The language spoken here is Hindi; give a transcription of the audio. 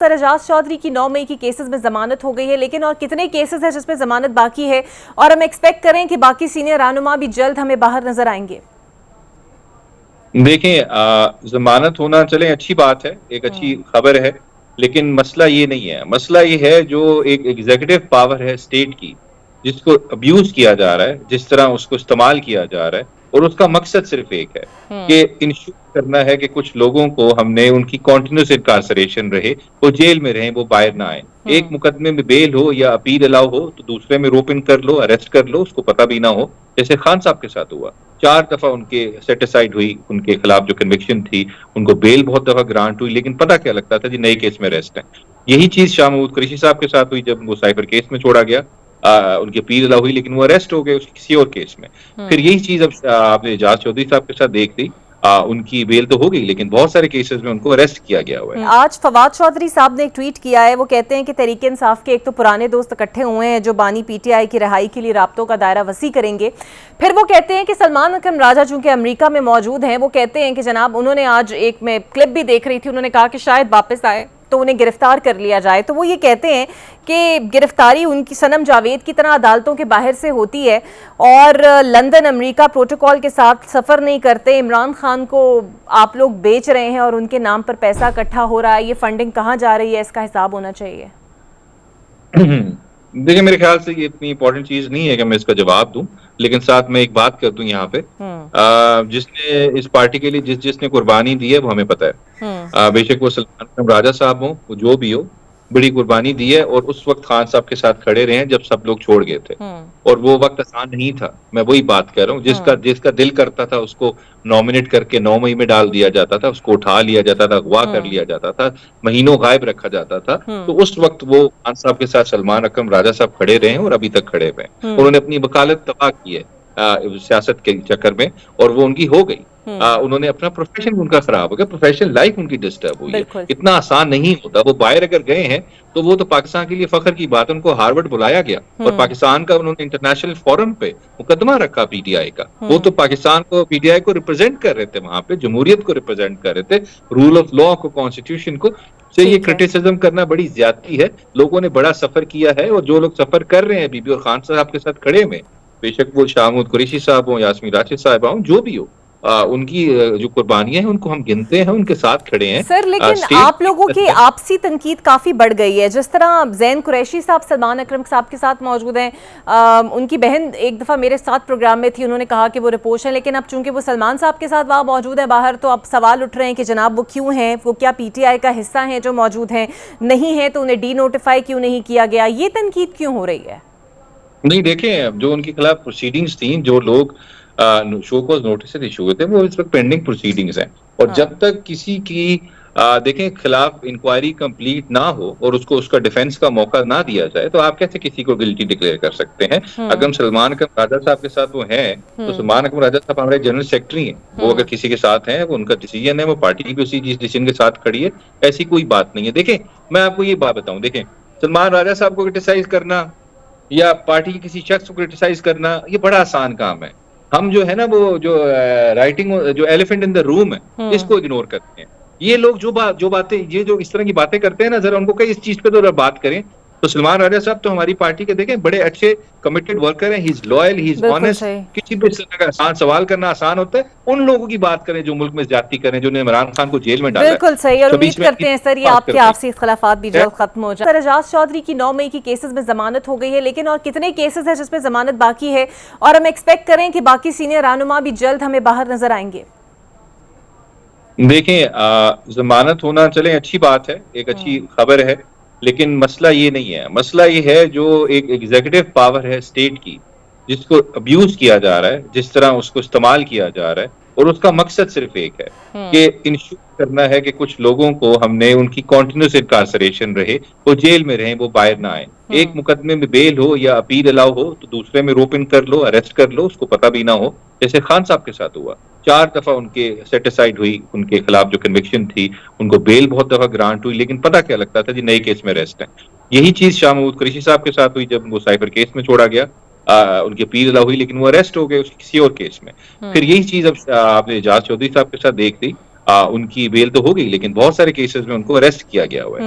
सर एजाज चौधरी की 9 मई की केसेस में जमानत हो गई है, लेकिन और कितने केसेस हैं जिसमें जमानत बाकी है और हम एक्सपेक्ट करें कि बाकी सीनियर रहनुमा भी जल्द हमें बाहर नजर आएंगे। देखें, जमानत होना चले अच्छी बात है, एक अच्छी खबर है। लेकिन मसला ये नहीं है। मसला ये है जो एक एग्जीक्यूटिव पावर है स्टेट की, जिसको अब्यूज किया जा रहा है, जिस तरह उसको इस्तेमाल किया जा रहा है। और उसका मकसद सिर्फ एक है कि इंश्योर करना है कि कुछ लोगों को हमने उनकी कॉन्टिन्यूस इनकार्सरेशन रहे, वो जेल में रहें, वो बाहर ना आए। एक मुकदमे में बेल हो या अपील अलाउ हो तो दूसरे में रोप इन कर लो, अरेस्ट कर लो, उसको पता भी ना हो। जैसे खान साहब के साथ हुआ, 4 दफा उनके सेटिसाइड हुई, उनके खिलाफ जो कन्विक्शन थी, उनको बेल बहुत दफा ग्रांट हुई, लेकिन पता क्या लगता था जी नए केस में अरेस्ट है। यही चीज शाह महमूद कुरैशी साहब के साथ हुई जब वो साइफर केस में छोड़ा गया। उनकी अपील अलाउ हुई लेकिन वो अरेस्ट हो गए किसी और केस में। फिर यही चीज अब आपने एजाज चौधरी साहब के साथ देख ली। उनकी बेल तो हो गई लेकिन बहुत सारे केसेस में उनको अरेस्ट किया गया हुआ है। आज फवाद चौधरी साहब ने एक ट्वीट किया है। वो कहते हैं कि तहरीक इंसाफ के एक तो पुराने दोस्त इकट्ठे हुए हैं जो बानी पीटीआई की रिहाई के लिए राब्तों का दायरा वसी करेंगे। फिर वो कहते हैं कि सलमान अकरम राजा चूंकि अमेरिका में मौजूद हैं, वो कहते हैं कि जनाब उन्होंने आज एक मैं क्लिप भी देख रही थी, उन्होंने कहा कि शायद वापस आए तो उन्हें गिरफ्तार कर लिया जाए। तो वो ये कहते हैं कि गिरफ्तारी उनकी सनम जावेद की तरह अदालतों के बाहर से होती है और लंदन अमेरिका प्रोटोकॉल के साथ सफ़र नहीं करते। इमरान खान को आप लोग बेच रहे हैं और उनके नाम पर पैसा इकट्ठा हो रहा है, ये फंडिंग कहाँ जा रही है, इसका हिसाब होना चाहिए। देखिए, मेरे ख्याल से ये इतनी इंपॉर्टेंट चीज नहीं है कि मैं इसका जवाब दूं, लेकिन साथ में एक बात कर दूं यहाँ पे। जिसने इस पार्टी के लिए जिसने कुर्बानी दी है वो हमें पता है। बेशक वो सलमान अकरम राजा साहब हो, वो जो भी हो, बड़ी कुर्बानी दी है और उस वक्त खान साहब के साथ खड़े रहे हैं जब सब लोग छोड़ गए थे। और वो वक्त आसान नहीं था। मैं वही बात कर रहा हूँ, जिसका जिसका दिल करता था उसको नॉमिनेट करके 9 मई में डाल दिया जाता था, उसको उठा लिया जाता था, अगवा कर लिया जाता था, महीनों गायब रखा जाता था। तो उस वक्त वो खान साहब के साथ सलमान अकरम राजा साहब खड़े रहे हैं और अभी तक खड़े हुए हैं। उन्होंने अपनी वकालत तबाह की है सियासत के चक्कर में, और वो उनकी हो गई। उन्होंने अपना प्रोफेशन उनका खराब हो गया, प्रोफेशनल लाइफ उनकी डिस्टर्ब हुई है। इतना आसान नहीं होता। वो बाहर अगर गए हैं तो वो तो पाकिस्तान के लिए फख्र की बात है। उनको हार्वर्ड बुलाया गया और पाकिस्तान का उन्होंने इंटरनेशनल फोरम पे मुकदमा रखा पीटीआई का। वो तो पाकिस्तान को, पीटीआई को रिप्रेजेंट कर रहे थे, वहां पे जमहूरियत को रिप्रेजेंट कर रहे थे, रूल ऑफ लॉ को, कॉन्स्टिट्यूशन को। से ये क्रिटिसिज्म करना बड़ी ज्यादती है। लोगों ने बड़ा सफर किया है और जो लोग सफर कर रहे हैं बीबी और खान साहब के साथ खड़े में, बेशक वो शाह महमूद कुरैशी साहब हो, यास्मीन राशिद साहब हो, जो भी हो, उनकी जो कुर्बानियां हैं उनको हम गिनते हैं, उनके साथ खड़े हैं। सर लेकिन आप लोगों की आपसी तनकीद काफी बढ़ गई है। जिस तरह ज़ैन कुरैशी साहब सलमान अकरम साहब के साथ मौजूद हैं, उनकी बहन एक दफा मेरे साथ प्रोग्राम में थी, उन्होंने कहा कि वो रिपोर्ट है, लेकिन अब चूंकि वो सलमान साहब के साथ वहाँ मौजूद है बाहर, तो अब सवाल उठ रहे हैं कि जनाब वो क्यों हैं, वो क्या पीटीआई का हिस्सा हैं जो मौजूद हैं, नहीं है तो उन्हें डी नोटिफाई क्यों नहीं किया गया, ये तनकीद क्यों हो रही है? नहीं, देखें, जो उनके खिलाफ प्रोसीडिंग्स थी, जो लोग शो कॉज नोटिस इशू हुए थे, वो इस वक्त पेंडिंग प्रोसीडिंग्स हैं। और जब तक किसी की देखें खिलाफ इंक्वायरी कंप्लीट ना हो और उसको उसका डिफेंस का मौका ना दिया जाए, तो आप कैसे किसी को गिल्टी डिक्लेयर कर सकते हैं? अगर सलमान अकरम राजा साहब के साथ वो हैं, तो सलमान अकरम राजा साहब हमारे जनरल सेक्रेटरी हैं। वो अगर किसी के साथ हैं, वो उनका डिसीजन है, वो पार्टी भी उसी डिसीजन के साथ खड़ी है। ऐसी कोई बात नहीं है। देखें, मैं आपको ये बात बताऊं, देखें, सलमान राजा साहब को क्रिटिसाइज करना या पार्टी के किसी शख्स को क्रिटिसाइज करना, ये बड़ा आसान काम है। हम जो है ना, वो जो राइटिंग, जो एलिफेंट इन द रूम है, इसको इग्नोर करते हैं। ये लोग जो बातें, ये जो इस तरह की बातें करते हैं ना, जरा उनको कहीं इस चीज पे तो बात करें। तो सलमान राजा साहब तो हमारी पार्टी के देखें बड़े अच्छे कमिटेड वर्कर हैं। He is loyal, he is honest. किसी भी तरह का आसान सवाल करना आसान होता है। उन लोगों की बात करें जो मुल्क में ज्यादती करें, जो इमरान खान को जेल में डाला। बिल्कुल सही, और उम्मीद करते हैं सर ये आपके आपसी इख्तलाफात भी जल्द खत्म हो जाए। सर एजाज चौधरी की 9 मई की केसेस में जमानत हो गई है, लेकिन और कितने केसेस हैं जिसमें जमानत बाकी है और हम एक्सपेक्ट करें कि बाकी सीनियर रहनुमा भी जल्द हमें बाहर नजर आएंगे? देखें, जमानत होना चले अच्छी बात है, एक अच्छी खबर है। लेकिन मसला ये नहीं है। मसला ये है जो एक एग्जीक्यूटिव पावर है स्टेट की, जिसको अब्यूज किया जा रहा है, जिस तरह उसको इस्तेमाल किया जा रहा है। और उसका मकसद सिर्फ एक है कि इंश्योर करना है कि कुछ लोगों को हमने उनकी कॉन्टिन्यूस इनकार्सरेशन रहे, वो जेल में रहें, वो बाहर ना आए। एक मुकदमे में बेल हो या अपील अलाउ हो तो दूसरे में रोप इन कर लो, अरेस्ट कर लो, उसको पता भी ना हो। जैसे खान साहब के साथ हुआ, 4 दफा उनके सेटिसाइड हुई, उनके खिलाफ जो कन्विक्शन थी, उनको बेल बहुत दफा ग्रांट हुई, लेकिन पता क्या लगता था जी नए केस में अरेस्ट है। यही चीज शाह महमूद कुरैशी साहब के साथ हुई जब वो साइफर केस में छोड़ा गया। उनकी अपील अलाउ हुई लेकिन वो अरेस्ट हो गए किसी और केस में। फिर यही चीज अब आपने एजाज चौधरी साहब के साथ देख ली। उनकी बेल तो हो गई लेकिन बहुत सारे केसेस में उनको अरेस्ट किया गया हुआ है।